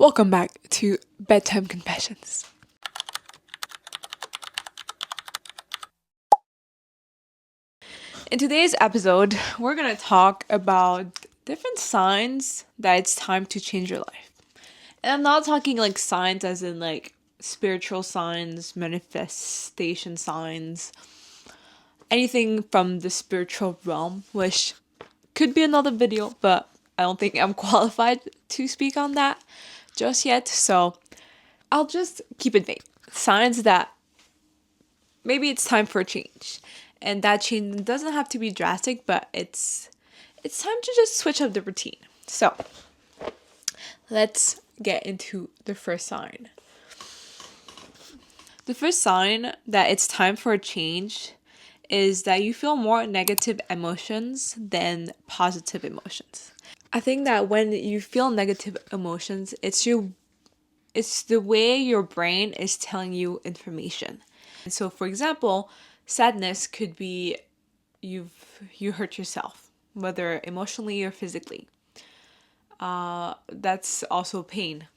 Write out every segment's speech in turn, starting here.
Welcome back to Bedtime Confessions. In today's episode, we're going to talk about different signs that it's time to change your life. And I'm not talking like signs as in like spiritual signs, manifestation signs, anything from the spiritual realm, which could be another video, but I don't think I'm qualified to speak on that just yet. So I'll just keep it vague. Signs that maybe it's time for a change. And that change doesn't have to be drastic, but it's time to just switch up the routine. So let's get into the first sign. The first sign that it's time for a change is that you feel more negative emotions than positive emotions. I think that when you feel negative emotions, it's the way your brain is telling you information. And so, for example, sadness could be you hurt yourself, whether emotionally or physically. That's also pain.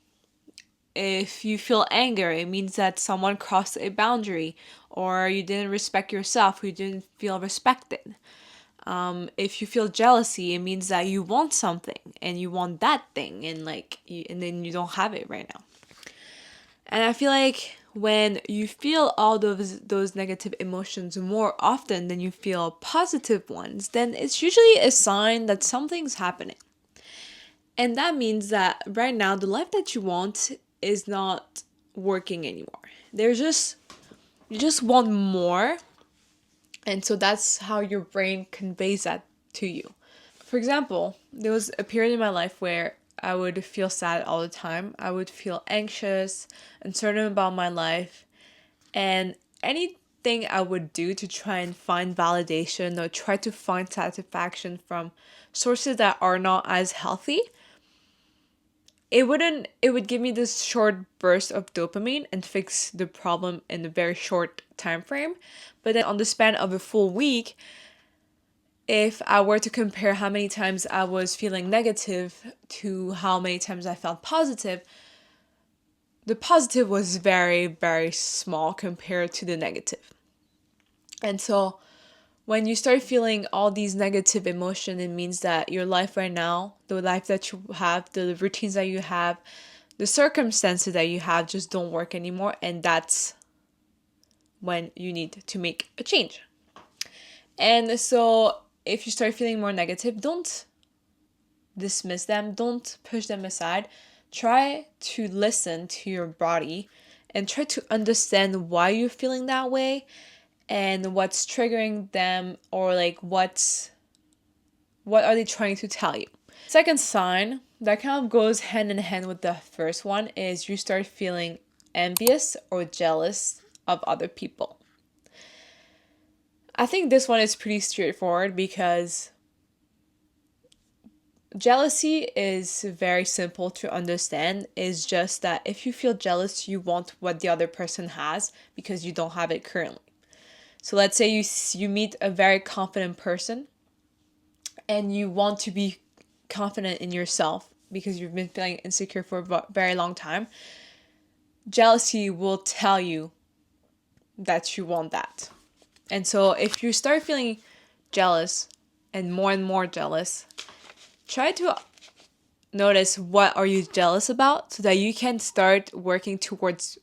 If you feel anger, it means that someone crossed a boundary, or you didn't respect yourself, you didn't feel respected. If you feel jealousy, it means that you want something and you want that thing, and and then you don't have it right now. And I feel like when you feel all those negative emotions more often than you feel positive ones, then it's usually a sign that something's happening. And that means that right now, the life that you want is not working anymore. You just want more. And so that's how your brain conveys that to you. For example, there was a period in my life where I would feel sad all the time. I would feel anxious, uncertain about my life, and anything I would do to try and find validation or try to find satisfaction from sources that are not as healthy, it would give me this short burst of dopamine and fix the problem in a very short time frame. But then on the span of a full week, if I were to compare how many times I was feeling negative to how many times I felt positive, the positive was very, very small compared to the negative. And so when you start feeling all these negative emotions, it means that your life right now, the life that you have, the routines that you have, the circumstances that you have just don't work anymore. And that's when you need to make a change. And so if you start feeling more negative, don't dismiss them, don't push them aside. Try to listen to your body and try to understand why you're feeling that way and what's triggering them, or like what are they trying to tell you. Second sign that kind of goes hand in hand with the first one is you start feeling envious or jealous of other people. I think this one is pretty straightforward because jealousy is very simple to understand. It's just that if you feel jealous, you want what the other person has because you don't have it currently. So let's say you meet a very confident person and you want to be confident in yourself because you've been feeling insecure for a very long time. Jealousy will tell you that you want that. And so if you start feeling jealous and more jealous, try to notice what are you jealous about so that you can start working towards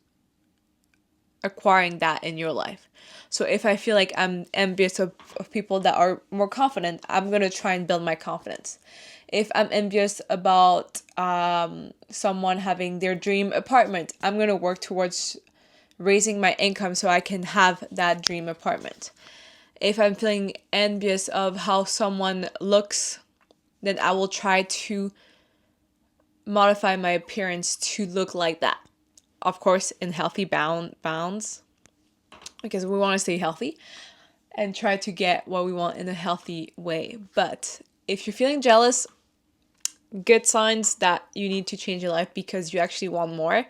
acquiring that in your life. So if I feel like I'm envious of people that are more confident, I'm going to try and build my confidence. If I'm envious about someone having their dream apartment, I'm going to work towards raising my income so I can have that dream apartment. If I'm feeling envious of how someone looks, then I will try to modify my appearance to look like that. Of course, in healthy bounds, because we want to stay healthy and try to get what we want in a healthy way. But if you're feeling jealous, good signs that you need to change your life because you actually want more.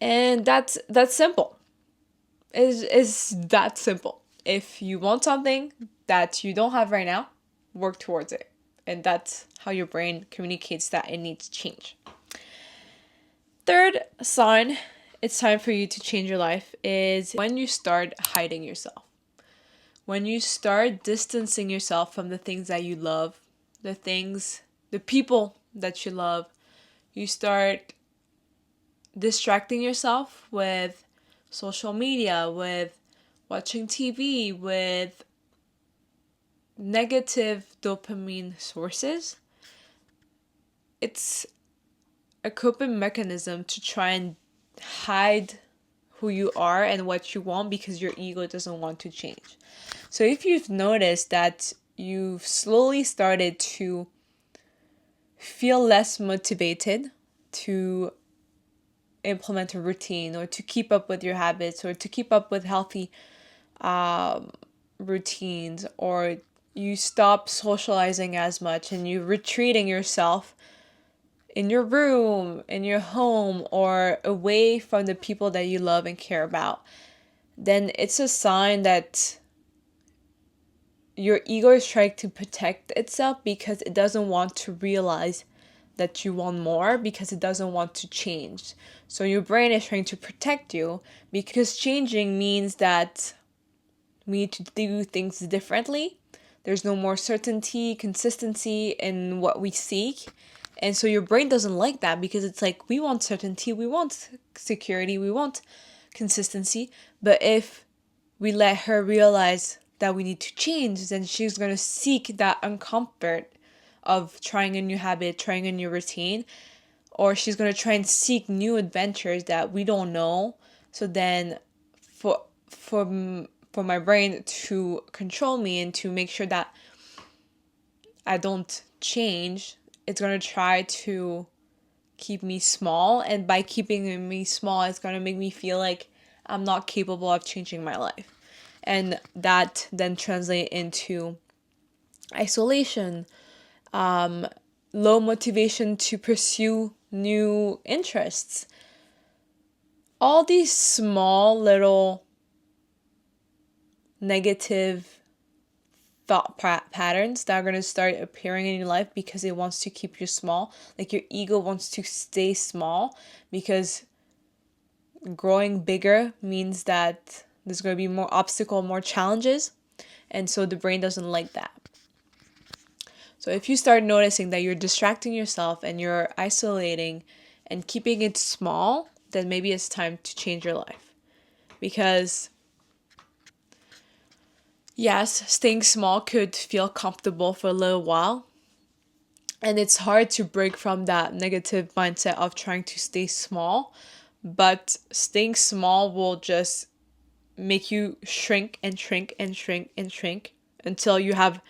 And that's simple. It's that simple. If you want something that you don't have right now, work towards it. And that's how your brain communicates that it needs change. Third sign it's time for you to change your life is when you start hiding yourself. When you start distancing yourself from the things that you love, the people that you love, you start distracting yourself with social media, with watching TV, with negative dopamine sources. It's a coping mechanism to try and hide who you are and what you want because your ego doesn't want to change. So if you've noticed that you've slowly started to feel less motivated to implement a routine or to keep up with your habits or to keep up with healthy routines, or you stop socializing as much and you're retreating yourself in your room, in your home, or away from the people that you love and care about, then it's a sign that your ego is trying to protect itself because it doesn't want to realize that you want more, because it doesn't want to change. So your brain is trying to protect you because changing means that we need to do things differently. There's no more certainty, consistency in what we seek. And so your brain doesn't like that because it's like, we want certainty, we want security, we want consistency. But if we let her realize that we need to change, then she's going to seek that uncomfort of trying a new habit, trying a new routine, or she's going to try and seek new adventures that we don't know. So then for my brain to control me and to make sure that I don't change, it's going to try to keep me small, and by keeping me small, it's going to make me feel like I'm not capable of changing my life. And that then translates into isolation, low motivation to pursue new interests. All these small little negative thought patterns that are going to start appearing in your life because it wants to keep you small. Like your ego wants to stay small because growing bigger means that there's going to be more obstacle, more challenges. And so the brain doesn't like that. So if you start noticing that you're distracting yourself and you're isolating and keeping it small, then maybe it's time to change your life. Because yes, staying small could feel comfortable for a little while. And it's hard to break from that negative mindset of trying to stay small. But staying small will just make you shrink and shrink and shrink and shrink until you have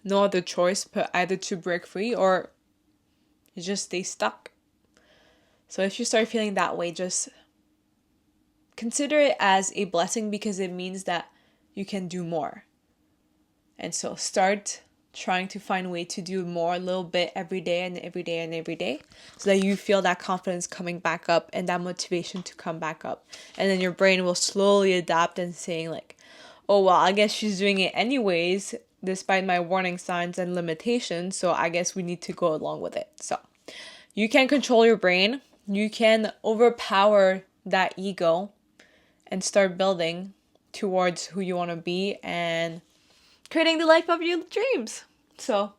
no other choice but either to break free or you just stay stuck. So if you start feeling that way, just consider it as a blessing because it means that you can do more. And so start trying to find a way to do more a little bit every day and every day and every day so that you feel that confidence coming back up and that motivation to come back up. And then your brain will slowly adapt and saying like, oh, well, I guess she's doing it anyways, despite my warning signs and limitations. So I guess we need to go along with it. So you can control your brain. You can overpower that ego and start building towards who you want to be and creating the life of your dreams. So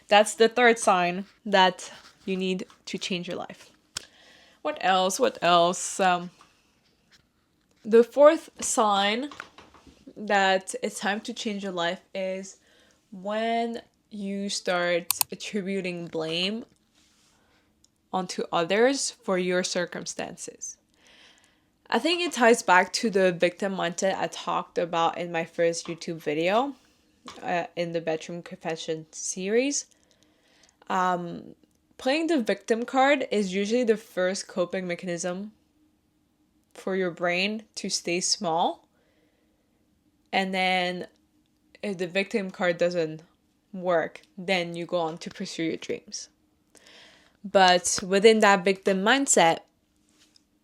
that's the third sign that you need to change your life. What else? The fourth sign that it's time to change your life is when you start attributing blame onto others for your circumstances. I think it ties back to the victim mindset I talked about in my first YouTube video in the Bedroom Confession series. Playing the victim card is usually the first coping mechanism for your brain to stay small. And then if the victim card doesn't work, then you go on to pursue your dreams. But within that victim mindset,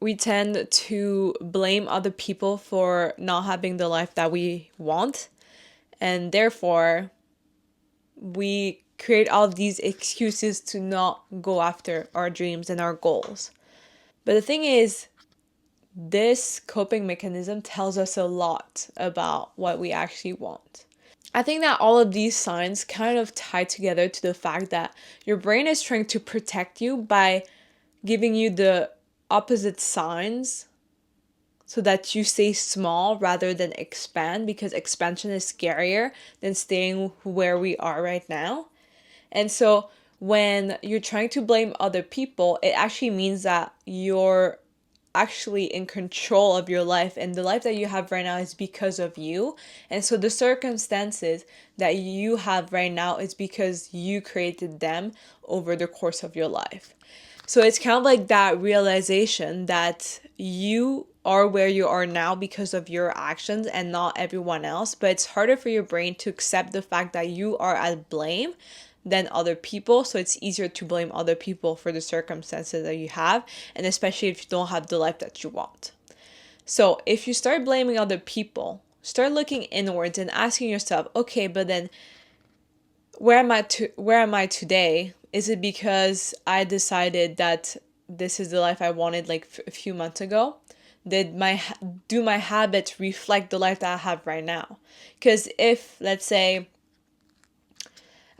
we tend to blame other people for not having the life that we want. And therefore, we create all of these excuses to not go after our dreams and our goals. But the thing is, this coping mechanism tells us a lot about what we actually want. I think that all of these signs kind of tie together to the fact that your brain is trying to protect you by giving you the opposite signs so that you stay small rather than expand, because expansion is scarier than staying where we are right now. And so when you're trying to blame other people, it actually means that you're actually in control of your life, and the life that you have right now is because of you. And so the circumstances that you have right now is because you created them over the course of your life. So it's kind of like that realization that you are where you are now because of your actions and not everyone else. But it's harder for your brain to accept the fact that you are at blame than other people. So it's easier to blame other people for the circumstances that you have, and especially if you don't have the life that you want. So if you start blaming other people, start looking inwards and asking yourself, okay, but then where am I today? Is it because I decided that this is the life I wanted like a few months ago? Do my habits reflect the life that I have right now? Because if, let's say,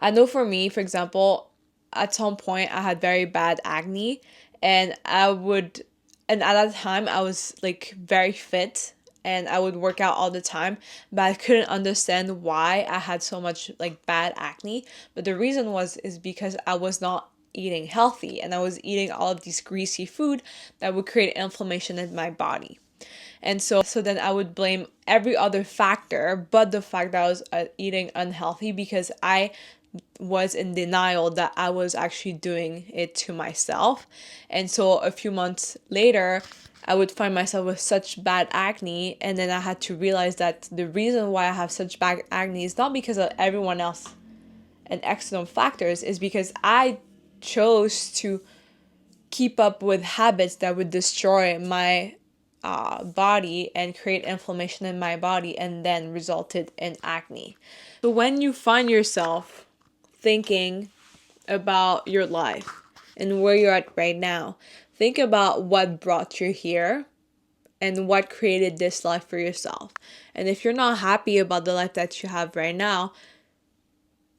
I know for me, for example, at some point I had very bad acne, and and at that time I was like very fit and I would work out all the time, but I couldn't understand why I had so much like bad acne. But the reason is because I was not eating healthy, and I was eating all of these greasy food that would create inflammation in my body. And so then I would blame every other factor but the fact that I was eating unhealthy, because I was in denial that I was actually doing it to myself. And so a few months later, I would find myself with such bad acne, and then I had to realize that the reason why I have such bad acne is not because of everyone else and external factors, is because I chose to keep up with habits that would destroy my body and create inflammation in my body, and then resulted in acne. So when you find yourself thinking about your life and where you're at right now, think about what brought you here and what created this life for yourself. And if you're not happy about the life that you have right now,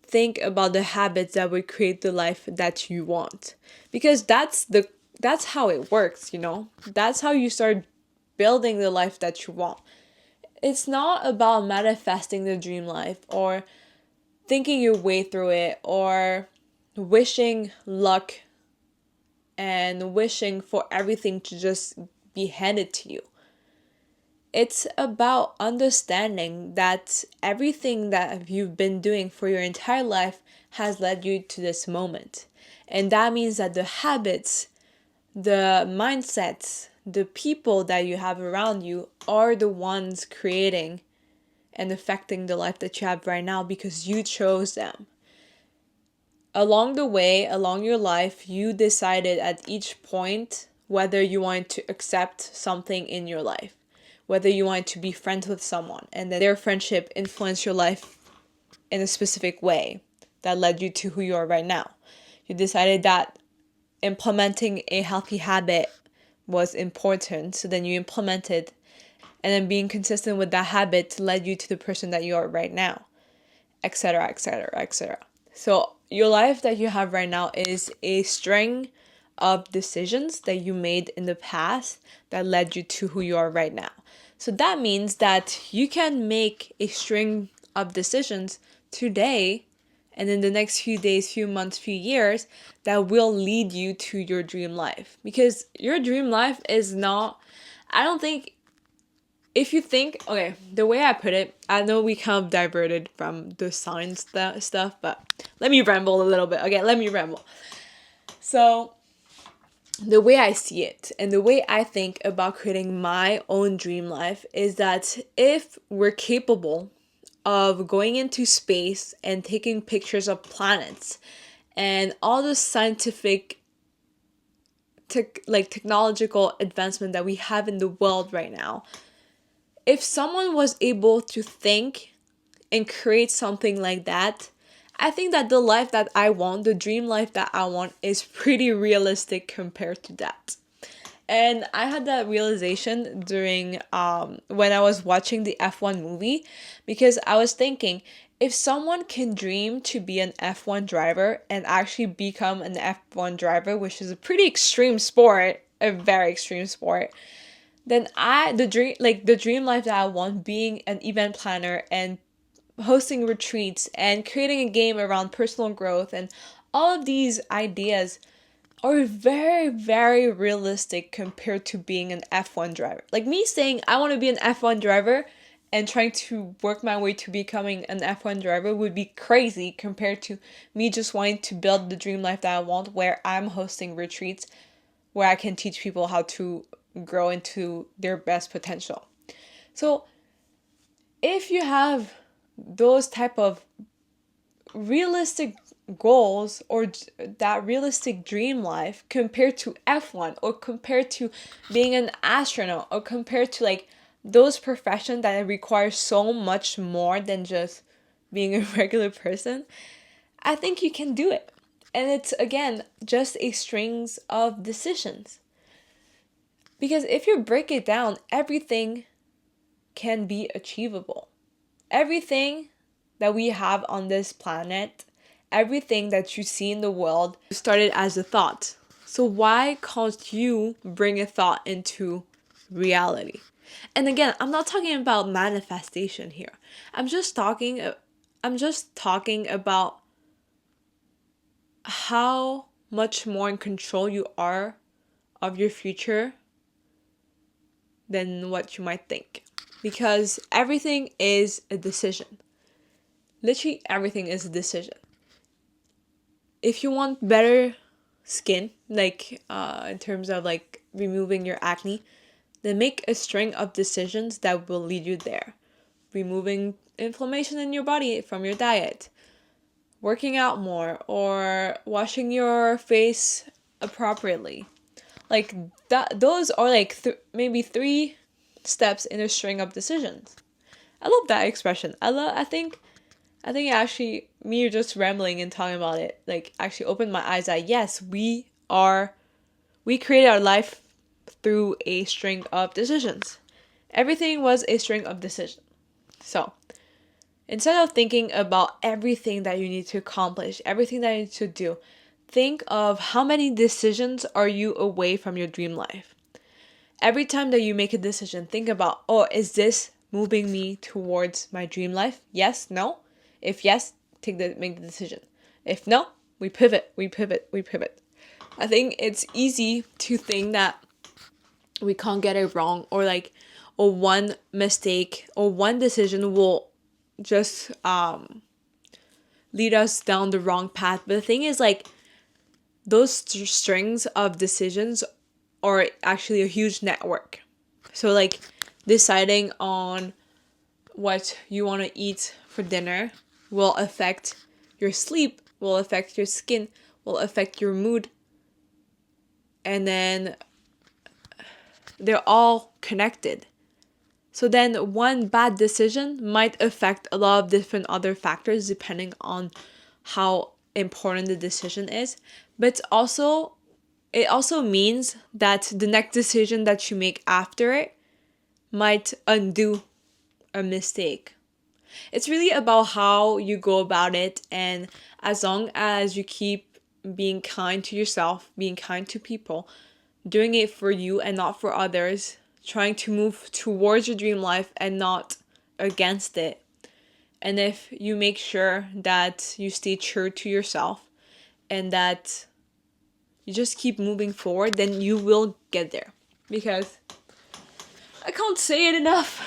think about the habits that would create the life that you want. Because that's how it works, you know? That's how you start building the life that you want. It's not about manifesting the dream life or thinking your way through it or wishing luck and wishing for everything to just be handed to you. It's about understanding that everything that you've been doing for your entire life has led you to this moment. And that means that the habits, the mindsets, the people that you have around you are the ones creating and affecting the life that you have right now, because you chose them. Along the way, along your life, you decided at each point whether you wanted to accept something in your life, whether you wanted to be friends with someone, and then their friendship influenced your life in a specific way that led you to who you are right now. You decided that implementing a healthy habit was important, so then you implemented, and then being consistent with that habit led you to the person that you are right now, etc., etc., etc. So your life that you have right now is a string of decisions that you made in the past that led you to who you are right now. So that means that you can make a string of decisions today and in the next few days, few months, few years that will lead you to your dream life. Because your dream life is not, I don't think, if you think, okay, the way I put it, I know we kind of diverted from the science stuff, but let me ramble a little bit. Okay, let me ramble. So, the way I see it and the way I think about creating my own dream life is that if we're capable of going into space and taking pictures of planets and all the scientific technological advancement that we have in the world right now, if someone was able to think and create something like that, I think that the life that I want, the dream life that I want, is pretty realistic compared to that. And I had that realization during when I was watching the F1 movie, because I was thinking, if someone can dream to be an F1 driver and actually become an F1 driver, which is a pretty extreme sport, a very extreme sport, then the dream life that I want, being an event planner and hosting retreats and creating a game around personal growth and all of these ideas are very, very realistic compared to being an F1 driver. Like me saying I want to be an F1 driver and trying to work my way to becoming an F1 driver would be crazy compared to me just wanting to build the dream life that I want, where I'm hosting retreats where I can teach people how to grow into their best potential. So if you have those type of realistic goals or that realistic dream life compared to F1 or compared to being an astronaut or compared to like those professions that require so much more than just being a regular person, I think you can do it. And it's again just a strings of decisions. Because if you break it down, everything can be achievable. Everything that we have on this planet, everything that you see in the world started as a thought. So why can't you bring a thought into reality? And again, I'm not talking about manifestation here. I'm just talking about how much more in control you are of your future than what you might think. Because everything is a decision. Literally everything is a decision. If you want better skin, like in terms of like removing your acne, then make a string of decisions that will lead you there. Removing inflammation in your body from your diet, working out more, or washing your face appropriately. Like that, those are like maybe 3 steps in a string of decisions. I love that expression. I think actually me just rambling and talking about it like actually opened my eyes that yes, we create our life through a string of decisions. Everything was a string of decisions. So instead of thinking about everything that you need to accomplish, everything that you need to do, think of how many decisions are you away from your dream life. Every time that you make a decision, think about, oh, is this moving me towards my dream life? Yes, no? If yes, make the decision. If no, we pivot. I think it's easy to think that we can't get it wrong, or one mistake or one decision will just lead us down the wrong path. But the thing is, like, those strings of decisions are actually a huge network. So like deciding on what you want to eat for dinner will affect your sleep, will affect your skin, will affect your mood. And then they're all connected. So then one bad decision might affect a lot of different other factors depending on how important the decision is. But it also means that the next decision that you make after it might undo a mistake. It's really about how you go about it, and as long as you keep being kind to yourself, being kind to people, doing it for you and not for others, trying to move towards your dream life and not against it. And if you make sure that you stay true to yourself and that you just keep moving forward, then you will get there. Because I can't say it enough.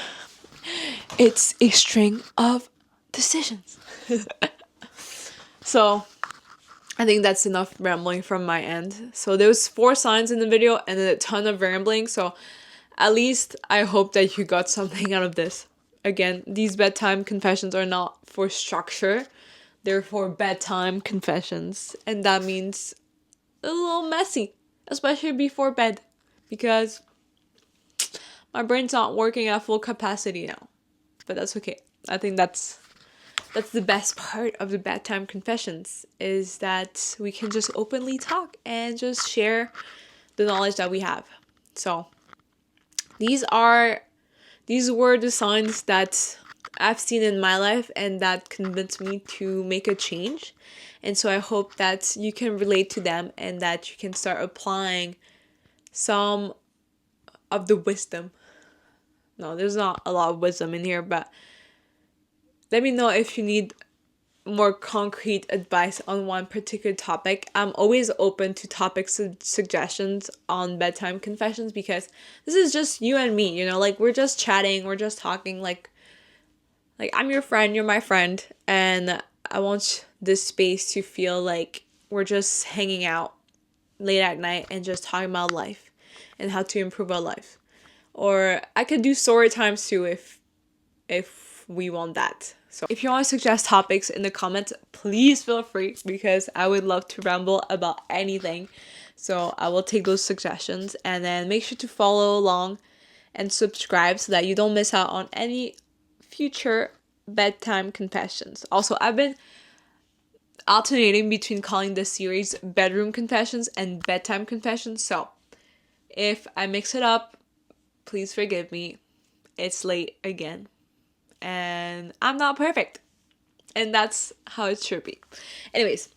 It's a string of decisions. So I think that's enough rambling from my end. So there's 4 signs in the video and a ton of rambling. So at least I hope that you got something out of this. Again, these bedtime confessions are not for structure. They're for bedtime confessions. And that means a little messy, especially before bed, because my brain's not working at full capacity now. But that's okay. I think that's the best part of the bedtime confessions, is that we can just openly talk and just share the knowledge that we have. So these were the signs that I've seen in my life and that convinced me to make a change. And so I hope that you can relate to them and that you can start applying some of the wisdom. No, there's not a lot of wisdom in here, but let me know if you need more concrete advice on one particular topic. I'm always open to topic suggestions on bedtime confessions because this is just you and me, you know, like we're just chatting, we're just talking, like I'm your friend, you're my friend, and I want this space to feel like we're just hanging out late at night and just talking about life and how to improve our life. Or I could do story times too if we want that. So if you want to suggest topics in the comments, please feel free because I would love to ramble about anything. So I will take those suggestions, and then make sure to follow along and subscribe so that you don't miss out on any future bedtime confessions. Also, I've been alternating between calling this series bedroom confessions and bedtime confessions. So if I mix it up, please forgive me. It's late again. And I'm not perfect. And that's how it should be. Anyways,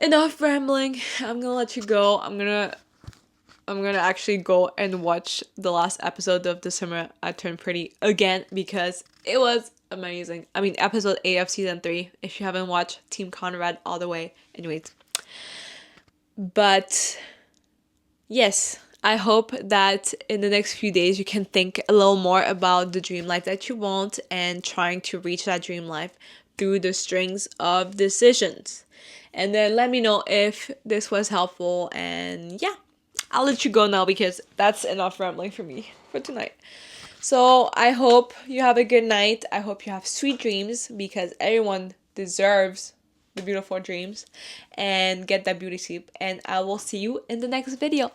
enough rambling. I'm gonna let you go. I'm gonna actually go and watch the last episode of December I Turned Pretty again because it was amazing. I mean, episode 8 of season 3. If you haven't watched, Team Conrad all the way. Anyways. But yes, I hope that in the next few days you can think a little more about the dream life that you want and trying to reach that dream life through the strings of decisions. And then let me know if this was helpful. And yeah, I'll let you go now because that's enough rambling for me for tonight. So I hope you have a good night. I hope you have sweet dreams because everyone deserves the beautiful dreams and get that beauty sleep. And I will see you in the next video.